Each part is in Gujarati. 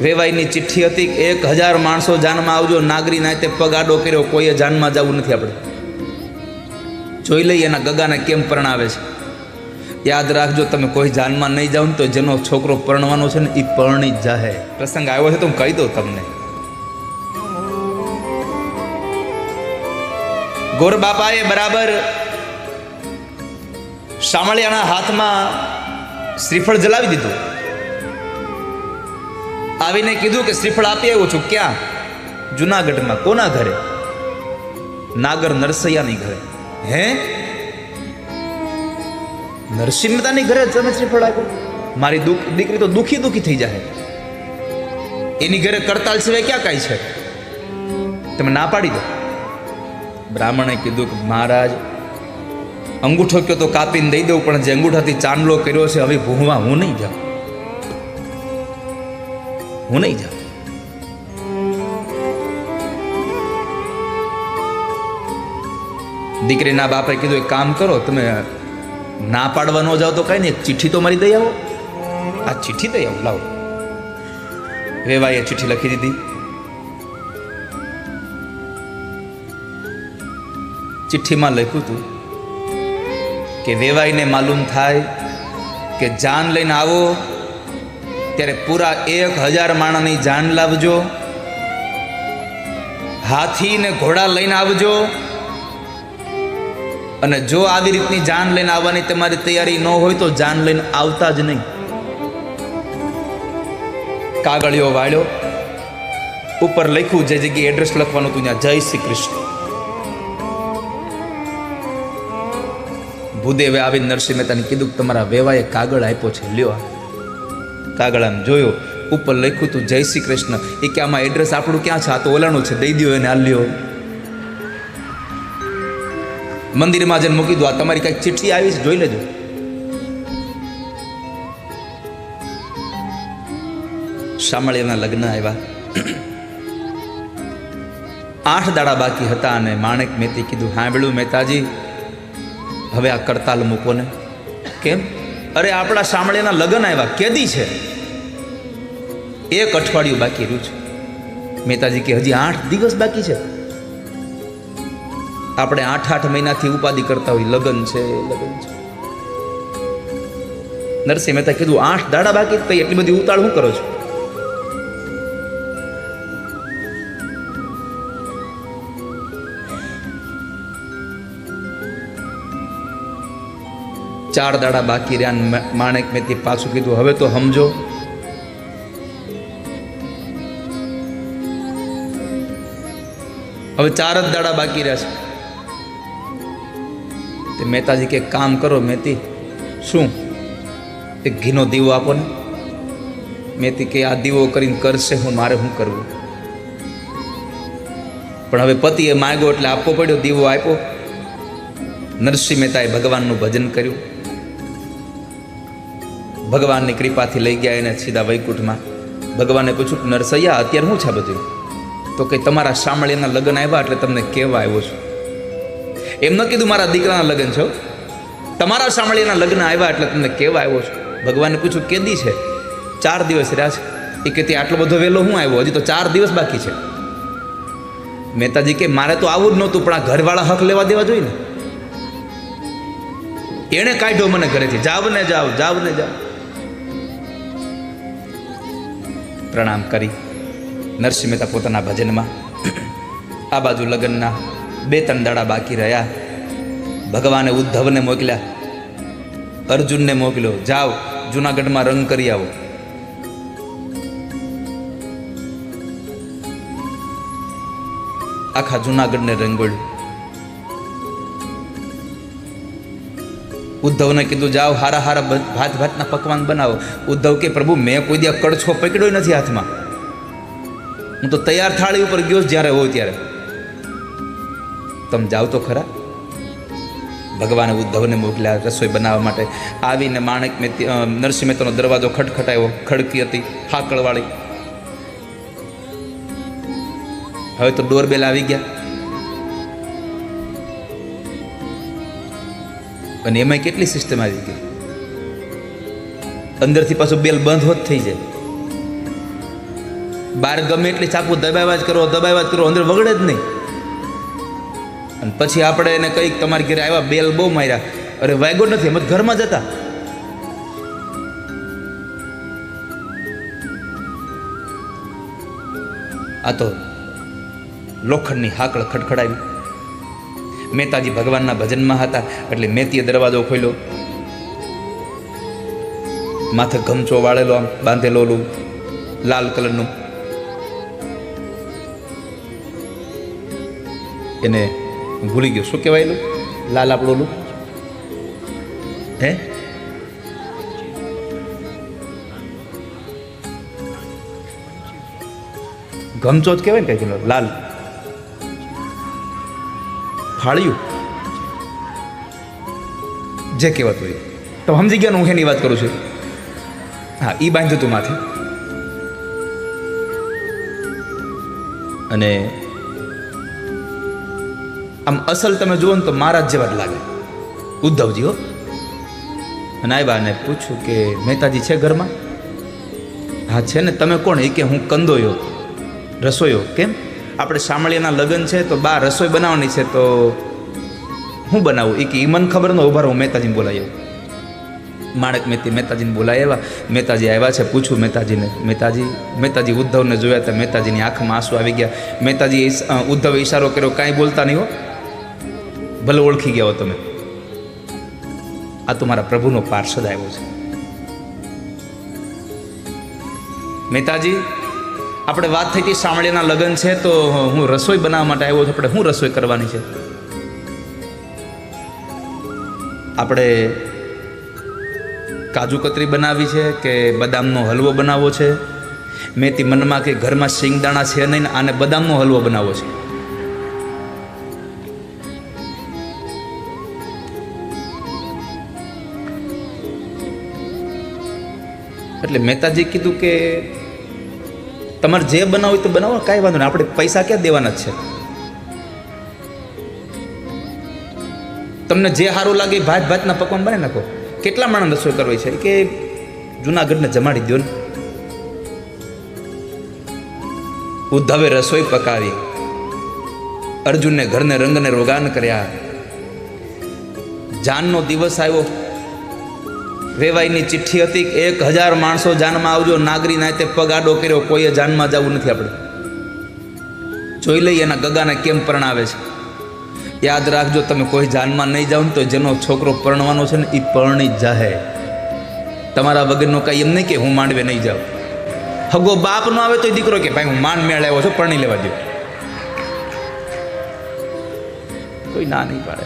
વેવાઈની ચિઠ્ઠી હતી, 1000 માણસો જાનમાં આવજો, નાગરી નાતે પગ આડો કર્યો, કોઈએ જાનમાં જવું નથી. આપણે જોઈ લઈએ એના ગગાને કેમ પરણાવે છે. યાદ રાખજો, તમે કોઈ જાનમાં નહીં જાઓ ને તો જેનો છોકરો પરણવાનો છે ને એ પરણી જ જાહે. પ્રસંગ આવ્યો છે તો હું કહી દઉં તમને. ગોર બાપાએ બરાબર શામળિયાના હાથમાં શ્રીફળ જલાવી દીધું. આવીને કીધું કે શ્રીફળ આપી આવ્યો છું. ક્યાં? જુનાગઢમાં. કોના ઘરે? નાગર નરસૈયાની ઘરે. હે? નરસિંહ મહેતાની ઘરે તમે શ્રીફળ આપ્યું? મારી દીકરી તો દુખી થઈ જાય. એની ઘરે કરતાલ સિવાય ક્યાં કાંઈ છે? તમે ના પાડી દો. બ્રાહ્મણે કીધું કે મહારાજ, અંગૂઠો કયો તો કાપીને દઈ દઉં, પણ જે અંગૂઠાથી ચાંદલો કર્યો છે હવે ભૂવા હું નહીં જાઉં. દીકરીના બાપે કીધું એક કામ કરો, તમે ના પાડવા ન જાઓ તો કઈ નહીં, એક ચિઠ્ઠી તો મારી દઈ આવો. આ ચિઠ્ઠી દઈ આવો, લાવો. વેવાઈએ ચિઠ્ઠી લખી દીધી. ચિઠ્ઠીમાં લખ્યું હતું કે વેવાઈને માલુમ થાય કે જાન લઈને આવો ત્યારે પૂરા 1000 માણસની જાન લાવજો, હાથી ને ઘોડા લઈને આવજો, અને જો આવી રીતની જાન લઈને આવવાની તમારી તૈયારી ન હોય તો જાન લઈને આવતા જ નહીં. કાગળિયો વાળ્યો, ઉપર લખ્યું જે જગ્યાએ એડ્રેસ લખવાનું હતું ત્યાં જય શ્રી કૃષ્ણ. ભૂદેવે આવીને નરસિંહ મહેતાને કીધું કે તમારા વેવાએ કાગળ આપ્યો છે, લ્યો. કાગળ આમ જોયો, ઉપર લખ્યું હતું જય શ્રી કૃષ્ણ. એ કે આમાં એડ્રેસ આપણું ક્યાં છે? આ તો ઓલાનું છે, દઈ દો એને, આ લ્યો. મંદિરમાં જઈને મૂકી દો. આ તમારી કઈક ચિઠ્ઠી આવી છે, જોઈ લેજો. શામળિયાના લગ્ન આવ્યા. 8 દાડા બાકી હતા અને માણેક મહેતી કીધું, સાંભળ્યું મહેતાજી, હવે આ કરતાલ મૂકો ને. કેમ? અરે આપણા શામળિયાના લગ્ન આવ્યા, કેદી છે? 1 અઠવાડિયું બાકી રહ્યું છે. મહેતાજી કે હજી 8 દિવસ બાકી છે. આપણે 8 મહિનાથી ઉપાધિ કરતા હોય, લગ્ન છે. નરસિંહ મહેતા કીધું 8 દાડા બાકી, તો એટલી બધી ઉતાળ શું કરો છો? ચાર દાડા બાકી રહ્યા. માણેક મહેતી પાછું કીધું, હવે તો સમજો. હવે 4 જ દાડા બાકી રહ્યા છે. તે મહેતાજી કે કામ કરો મહેતી. શું? એક ઘીનો દીવો આપો ને. મહેતી કે આ દીવો કરીને કરશે હું, મારે શું કરવું? પણ હવે પતિએ માંગ્યો એટલે આપવો પડ્યો. દીવો આપ્યો. નરસિંહ મહેતાએ ભગવાનનું ભજન કર્યું. ભગવાનની કૃપાથી લઈ ગયા એને સીધા વૈકુંઠમાં. ભગવાને પૂછ્યું, નરસૈયા અત્યારે શું છે બધું? તો કે તમારા શામળિયાના લગ્ન આવ્યા એટલે તમને કહેવા આવ્યો છું. એમ ન કીધું મારા દીકરાના લગ્ન છે, તમારા શામળિયાના લગ્ન આવ્યા એટલે તમને કહેવા આવ્યો છું. ભગવાને પૂછ્યું, કેદી છે? 4 દિવસ રહ્યા છે. એ કે આટલો બધો વહેલો હું આવ્યો? હજી તો 4 દિવસ બાકી છે. મહેતાજી કે મારે તો આવું જ નહોતું, પણ આ ઘરવાળા હક લેવા દેવા જોઈએ ને. એણે કાઢ્યો મને ઘરેથી. જાવ ને જાવ, જાવ ને જાવ. પ્રણામ કરી નરસિંહ મહેતા પોતાના ભજનમાં. આ બાજુ લગ્નના 2-3 દાડા બાકી રહ્યા. ભગવાને ઉદ્ધવને મોકલ્યા, અર્જુનને મોકલ્યો, જાઓ જુનાગઢમાં રંગ કરી આવો. આખા જુનાગઢને રંગોળ્યું. ઉદ્ધવને કીધું, જાઓ હારા હારા ભાતના પકવાન બનાવો. ઉદ્ધવ કે પ્રભુ, મેં કોઈ દી કડછો પકડ્યો નથી હાથમાં. હું તો તૈયાર થાળી ઉપર ગયો જ્યારે હોય ત્યારે. તમે જાઓ તો ખરા. ભગવાને ઉદ્ધવને મોકલ્યા રસોઈ બનાવવા માટે. આવીને માણેક મહેતી નરસિંહ મહેતાનો દરવાજો ખટખટાયો. ખડકી હતી હાકળવાળી. હવે તો ડોરબેલ આવી ગયા. અને એમાં કેટલી સિસ્ટમ આવી ગઈ. અંદરથી પાછું બેલ બંધ હોત થઈ જાય. બહાર ગમે એટલી ચાકુ દબાવ્યા જ કરો, અંદર વગડે જ નહીં. અને પછી આપણે એને કંઈક તમારી ઘરે આવ્યા, બેલ બહુ માર્યા, અરે વાગ્યો નથી, એમ જ ઘરમાં જતા. આ તો લોખંડની હાકળ ખડખડાવી. મહેતાજી ભગવાનના ભજનમાં હતા એટલે મહેતીએ દરવાજો ખોલ્યો. માથે ગમચો વાળેલો, આમ બાંધેલો, ઓલું લાલ કલરનું. એને ભૂલી ગયો, શું કહેવાયેલું લાલ આપણું ઓલું હે ગમચો જ કહેવાય ને, કઈ લાલ ફાળ્યું જે કહેવાતું હોય તો સમજી ગયા. હું એની વાત કરું છું. હા, એ બાંધ્યું હતું માથે. અને આમ અસલ તમે જુઓ ને તો મહારાજ જેવા જ લાગે, ઉદ્ધવજી હો. અને આવ્યા અને પૂછ્યું કે મહેતાજી છે ઘરમાં? હા છે ને. તમે કોણ? એ કે હું કંદોયો, રસોઈયો. કેમ? આપણે શામળિયાના લગ્ન છે તો બા રસોઈ બનાવવાની છે, તો હું બનાવું? એ કે એ મને ખબર ન. ઉભા હું મહેતાજીને બોલાવી આવ્યો. માણેક મહેતાજીને બોલાવી આવ્યા. મહેતાજી આવ્યા છે. પૂછ્યું મહેતાજી ઉદ્ધવને જોયા હતા. મહેતાજીની આંખમાં આંસુ આવી ગયા. મહેતાજી ઉદ્ધવે ઈશારો કર્યો, કાંઈ બોલતા નહીં હો, ભલે ઓળખી ગયા હો તમે. આ તો મારા પ્રભુનો પાર્ષદ આવ્યો છે. મહેતાજી, આપણે વાત થઈ હતી શામળિયાના લગ્ન છે તો હું રસોઈ બનાવવા માટે આવ્યો છું. આપણે શું રસોઈ કરવાની છે? આપણે કાજુ કતરી બનાવી છે કે બદામનો હલવો બનાવવો છે? મેથી મનમાં કે ઘરમાં શિંગદાણા છે નહીં, આને બદામનો હલવો બનાવવો છે. એટલે મહેતાજી કીધું કે તમારે જે બનાવું તો બનાવો, કાંઈ વાંધો નહીં, આપણે પૈસા ક્યાં દેવાના જ છે. તમને જે સારું લાગે ભાતના પકવાન બનાવી નાખો. કેટલા માણસ રસોઈ કરવી છે? કે જુનાગઢને જમાડી દો ને. ઉદ્ધવે રસોઈ પકાવી, અર્જુનને ઘરને રંગને રોગાન કર્યા. જાનનો દિવસ આવ્યો, વેવાઈની ચિઠ્ઠી હતી, 1000 માણસો જાનમાં આવજો. નાગરી નાતે પગ આડો કર્યો, કોઈએ જાનમાં જવું નથી. આપણે જોઈ લઈએ એના ગગાને કેમ પરણાવે છે. યાદ રાખજો, તમે કોઈ જાનમાં નહીં જાઓ ને તો જેનો છોકરો પરણવાનો છે ને એ પરણી જ જાહે. તમારા વગરનો કાંઈ એમ નહીં કે હું માંડવે નહીં જાઉં. હગો બાપ નો આવે તો દીકરો કે ભાઈ હું માંડ મેળ આવ્યો છું, પરણી લેવા દો. કોઈ ના નહીં પાડે.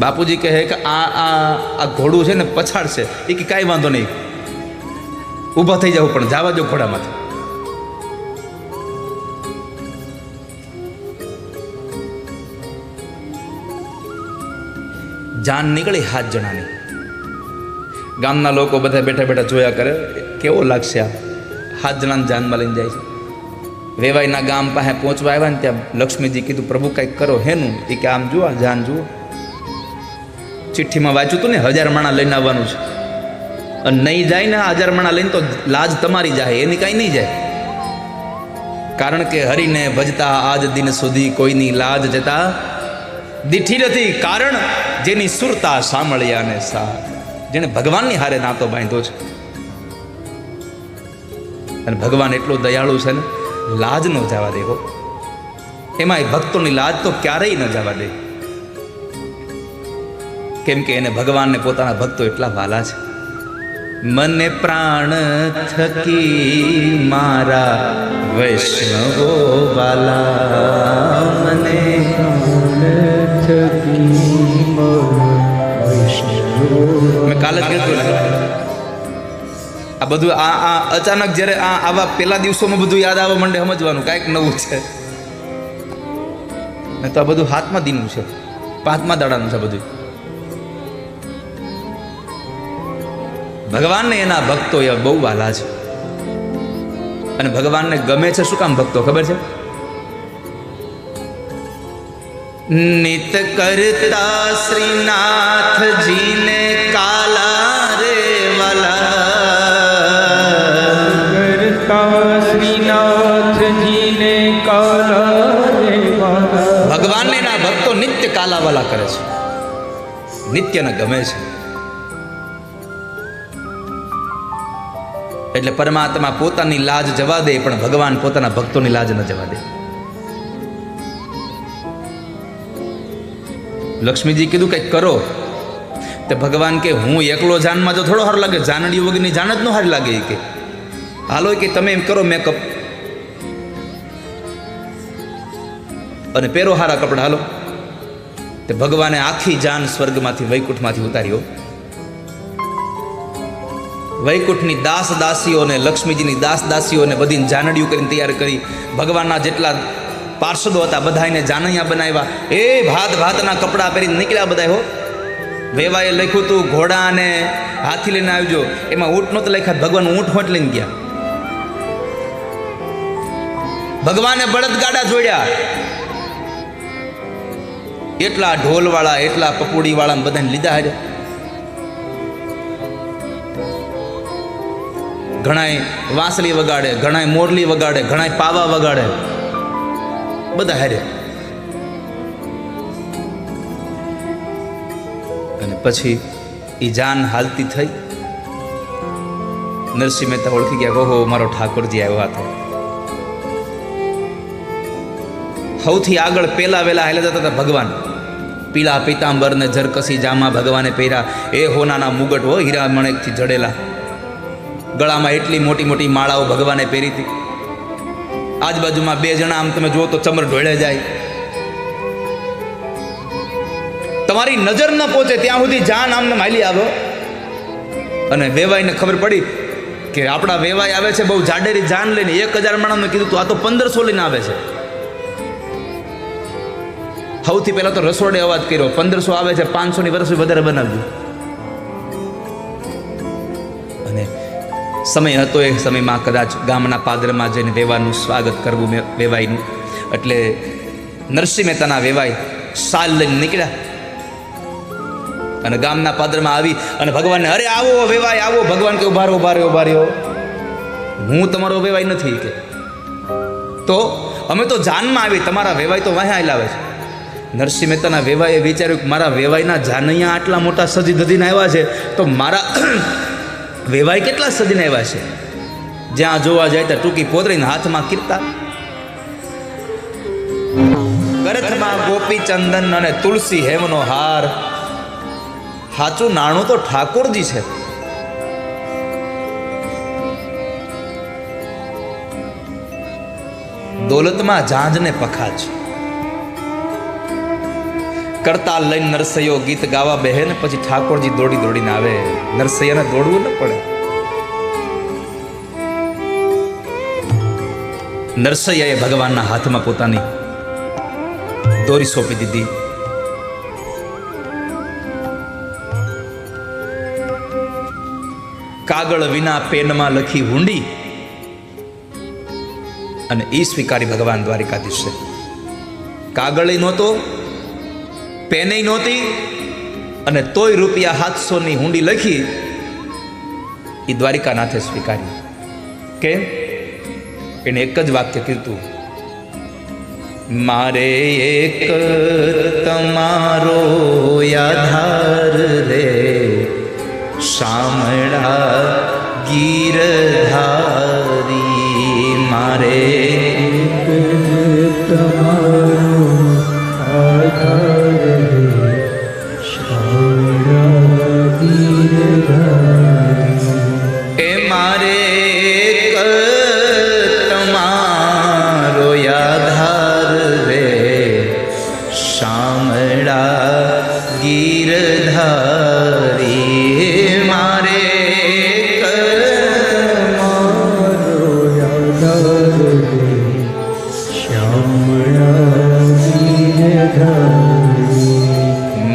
બાપુજી કહે કે આ ઘોડું છે ને પછાડશે. એ કે કાંઈ વાંધો નહીં, ઊભા થઈ જાવ, પણ જવા દો ઘોડામાંથી. જાન નીકળી 7 જણાની. ગામના લોકો બધા બેઠા બેઠા જોયા કરે, કેવો લાગશે આ 7 જણાને જાનમાં લઈને જાય છે. વેવાઈના ગામ પાસે પહોંચવા આવ્યા ને ત્યાં લક્ષ્મીજી કીધું પ્રભુ કંઈક કરો. હેનું? એ કે આમ જુઓ, જાન જુઓ. ચિઠ્ઠીમાં વાંચ્યું હતું ને 1000 માણા લઈને આવવાનું છે. અને નહીં જાય ને 1000 માણા લઈને તો લાજ તમારી જાય, એની કાંઈ નહીં જાય. કારણ કે હરિને ભજતા આજ દિન સુધી કોઈની લાજ જતા દીઠી નથી. કારણ જેની સુરતા સાંભળ્યાને સાથ, જેને ભગવાનની હારે નાતો બાંધ્યો છે. અને ભગવાન એટલો દયાળુ છે ને, લાજ ન જવા દે હો. એમાંય ભક્તોની લાજ તો ક્યારેય ન જવા દે. કેમ કે એને ભગવાનને પોતાના ભક્તો એટલા વાલા છે. મને પ્રાણ થકી મારા વૈષ્ણવો વાલા, મને મેં કાલે જ કીધું. આ બધું આ અચાનક જ્યારે આવા પેલા દિવસોમાં બધું યાદ આવવા માંડે, સમજવાનું કાંઈક નવું છે. ને તો આ બધું 7મા દિનનું છે, 5મા દાડાનું છે બધું. ભગવાનને એના ભક્તો એ બહુ વાલા છે. અને ભગવાનને ગમે છે શું કામ ભક્તો ખબર છે? નિત કરતા શ્રીનાથજીને કાલા રે વાલા, નિત્યને ગમે છે. એટલે પરમાત્મા પોતાની લાજ જવા દે, પણ ભગવાન પોતાના ભક્તોની લાજ ન જવા દે. લક્ષ્મીજી કીધું કંઈક કરો, તે ભગવાન કે હું એકલો જાનમાં જો થોડો હાર લાગે, જાનડીઓ વગરની જાન જ ન હારી લાગે. કે હાલો કે તમે એમ કરો મેકઅપ અને પહેરો હારા કપડા, હાલો. તે ભગવાને આખી જાન સ્વર્ગમાંથી વૈકુંઠમાંથી ઉતાર્યો. વૈકુંઠની દાસ દાસીઓને, લક્ષ્મીજીની દાસ દાસીઓને બધીને જાનડીઓ કરીને તૈયાર કરી. ભગવાનના જેટલા પાર્ષદો હતા બધાને જાનૈયા બનાવ્યા. એ ભાત ભાતના કપડાં પહેરીને નીકળ્યા બધા. હો, વેવાએ લખ્યું હતું ઘોડા અને હાથી લઈને આવજો. એમાં ઊંટ નહોતું લખ્યા, ભગવાન ઊંટ હોટ લઈને ગયા. ભગવાને બળદગાડા જોડ્યા. એટલા ઢોલવાળા, એટલા પપુડીવાળા બધાને લીધા હારે. ઘણાય વાંસળી વગાડે, ઘણાય મોરલી વગાડે, ઘણાય પાવા વગાડે, બધા હારે. અને પછી એ જાન હાલતી થઈ. નરસિંહ મહેતા ઓળખી ગયા, ઓહો મારો ઠાકોરજી આવ્યો હતો. સૌથી આગળ પેલા વેલા હાલ્યા જતા હતા ભગવાન. પીળા પીતાંબર ને જરકસી જામા ભગવાને પહેર્યા. એ હોનાના મુગટ હો, હીરા મણેકથી જડેલા. ગળામાં એટલી મોટી મોટી માળાઓ ભગવાને પહેરી હતી. આજુબાજુમાં બે જણા આમ તમે જુઓ તો ચમર ઢોળે જાય. તમારી નજર ન પહોંચે ત્યાં સુધી જાન આમને માલી આવ્યો. અને વેવાઈને ખબર પડી કે આપણા વેવાઈ આવે છે બહુ જાડેરી જાન લઈને. 1000 માણસને કીધું તું આ તો 1500 લઈને આવે છે. સૌથી પહેલા તો રસોડે અવાજ કર્યો, 1500 આવે છે, 500ની વર્ષથી વધારે બનાવજો. અને સમય હતો, એ સમયમાં કદાચ ગામના પાદરમાં જઈને વેવાનું સ્વાગત કરવું, વેવાઈનું. એટલે નરસિંહ મહેતાના વેવાઈ સાલ લઈને નીકળ્યા અને ગામના પાદરમાં આવી અને ભગવાનને, અરે આવો વેવાઈ આવો. ભગવાન કે ઉભા રહ્યો, હું તમારો વેવાઈ નથી. કે તો અમે તો જાનમાં આવી, તમારા વેવાઈ તો વાહ્યા લાવે છે. નરસિંહ મહેતાના વેવાઈએ વિચાર્યું કે મારા વેવાઈના જાનૈયા આટલા મોટા સજી ધજીને આવ્યા છે, તો મારા વેવાઈ કેટલા સજીને આવ્યા છે. જ્યાં જોવા જાય ત્યાં ટૂંકી પોતરીને હાથમાં કીર્તા, ગરથમાં ગોપી ચંદન અને તુલસી હેમનો હાર. સાચું નાણું તો ઠાકોરજી છે. દોલતમાં ઝાંઝને પખાજ. કરતાલ લઈને નરસૈયો ગીત ગાવા બેહે ને પછી ઠાકોરજી દોડી દોડીને આવે. નરસૈયાને દોડવું ન પડે. નરસૈયાએ ભગવાનના હાથમાં પોતાની દોરી સોંપી દીધી. કાગળ વિના પેનમાં લખી હુંડી અને એ સ્વીકારી ભગવાન દ્વારિકાધીશે. કાગળ નહોતો, પેને નહોતી, અને તોય ₹700ની હુંડી લખી એ દ્વારિકાનાથે સ્વીકારી. કેમ? એને એક જ વાક્ય કીધું, મારે એક તમારો આધાર રે, શામળા ગીરધારી. મારે તમારો આધાર રે, શામળા ગીરધારી. એ મારે એક તમારો આધાર રે, શામળા ગીરધારી.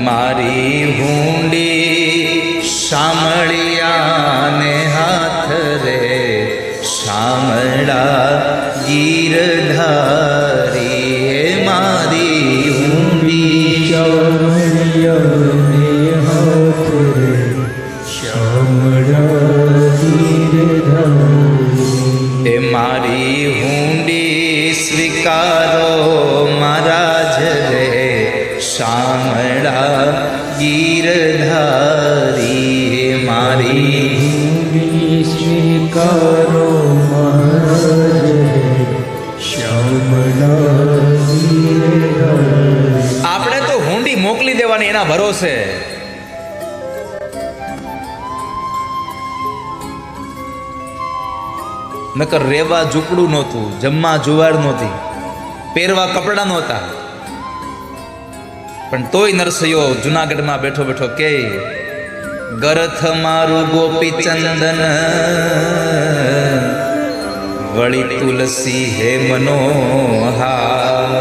મારી હુંડી શામળિયાને હાથ રે, શામળા ગીરધારી. મારી હુંડી શામળિયાને હાથ રે, શામળા ગીરધારી. એ મારી હુંડી સ્વીકારો મહારાજ રે, શામળા ગીરધારી મારી સ્વીકારો આપણે તો હુંડી મોકલી દેવાની એના ભરોસે. નકર રેવા ઝૂંપડું નહોતું, જમવા જુવાર નહોતી, પહેરવા કપડા નહોતા. પણ તોય નરસૈયો જુનાગઢમાં બેઠો બેઠો કે ગરથ મારું ગોપી ચંદન વળી તુલસી હે મનોહાર.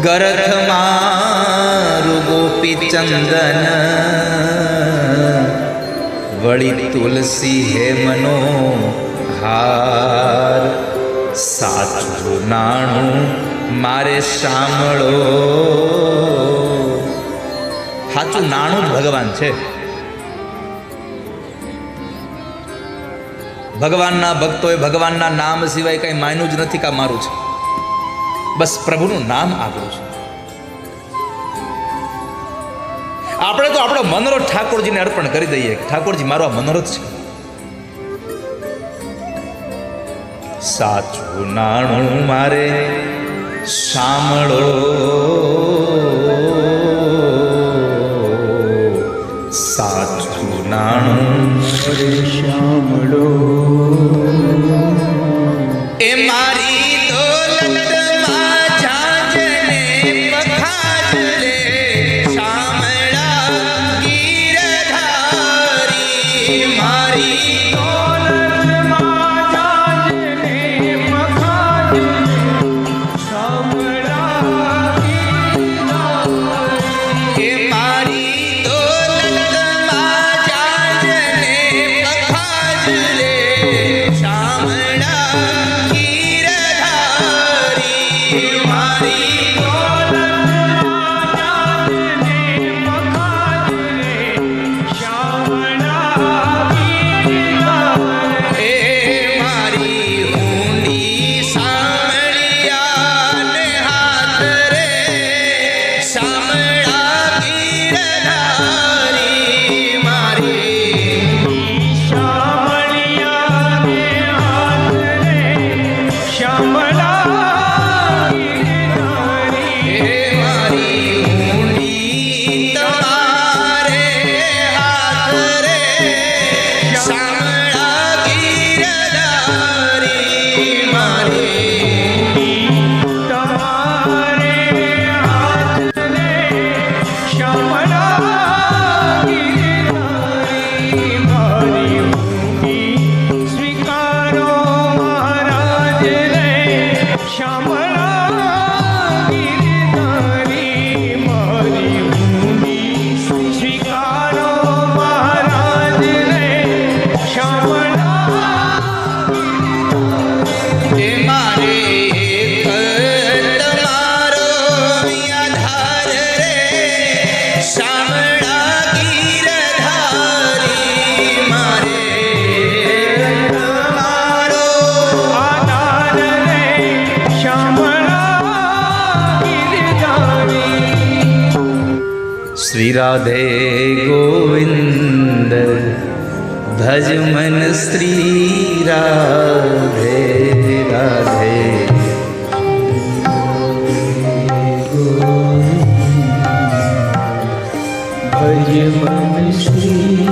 ગરથ મારું ગોપી ચંદન વળી તુલસી હે મનોહાર. સાચું નાણું મારે સાંભળો. સાચું નાણું જ ભગવાન છે. ભગવાનના ભક્તોએ ભગવાનના નામ સિવાય કઈ માન્યું જ નથી કે આ મારું છે. બસ પ્રભુનું નામ આપણું છે. આપણે તો આપણો મનોરથ ઠાકોરજીને અર્પણ કરી દઈએ. ઠાકોરજી મારો આ મનોરથ છે. સાચું નાણું મારે સાંભળો. સાચું નાણું સાંભળો. એ મારી દોલતમાં જાજને પખાજલે શામળા ગીરધારી. મારી દોલતમાં જાજને પખાજલે શામળા ગીરધારી. એ મારી દોલતમાં જાજને પખાજલે શામળા ગીરધારી. મારી એ મારી ઊંડી સામળિયાને હાથ રે શામળા ગીરધારી. મારી એ મારી ઊંડી તમારે હાથ રે શામળા ગીરધારી. મારી સ્વીકારો મહારાજ રે શ્યામળા ગીરધારી. મારી ઊંડી સ્વીકારો મહારાજ રે શ્યામળા. એ મારે એક તમારો આધાર રે શામળા ગીરધારી. મારે તમારો આધાર રે શ્યામળા ગીરધારી. શ્રી રાધે ગોવિંદ ભજ મન શ્રી રાધે રાધે. ભજ મન શ્રી